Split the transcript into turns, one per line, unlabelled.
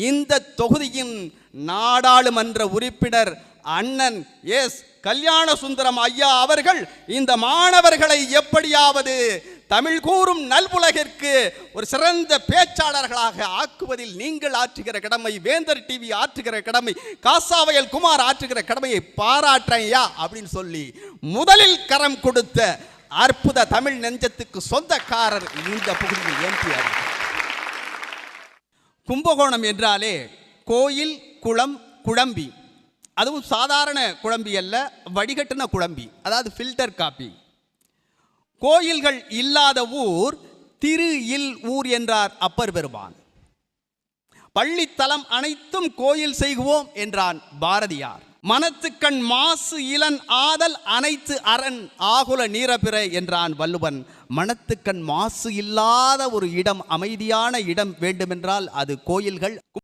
இந்த தொகுதியின் நாடாளுமன்ற உறுப்பினர் அண்ணன் எஸ் கல்யாண சுந்தரம் ஐயா அவர்கள் இந்த மாணவர்களை எப்படியாவது தமிழ் கூறும் நல்புலகிற்கு ஒரு சிறந்த பேச்சாளர்களாக ஆக்குவதில் நீங்கள் ஆற்றுகிற கடமை, வேந்தர் டிவி ஆற்றுகிற கடமை, காசாவயல் குமார் ஆற்றுகிற கடமையை பாராட்டையா அப்படின்னு சொல்லி முதலில் கரம் கொடுத்த அற்புத தமிழ் நெஞ்சத்துக்கு சொந்தக்காரர் இந்த பகுதியில் எம்பிஆர். கும்பகோணம் என்றாலே கோயில், குளம், குழம்பி, அதுவும் சாதாரண குழம்பி அல்ல, வடிகட்டின குழம்பி, அதாவது ஃபில்டர் காப்பி. கோயில்கள் இல்லாத ஊர் திரு இல் ஊர் என்றார் அப்பர் பெருமான். பள்ளித்தலம் அனைத்தும் கோயில் செய்குவோம் என்றான் பாரதியார். மனத்துக்கண் மாசு இளன் ஆதல் அனைத்து அரண் ஆகுல நீரபிற என்றான் வள்ளுவன். மனத்துக்கண் மாசு இல்லாத ஒரு இடம், அமைதியான இடம் வேண்டுமென்றால் அது கோயில்கள்.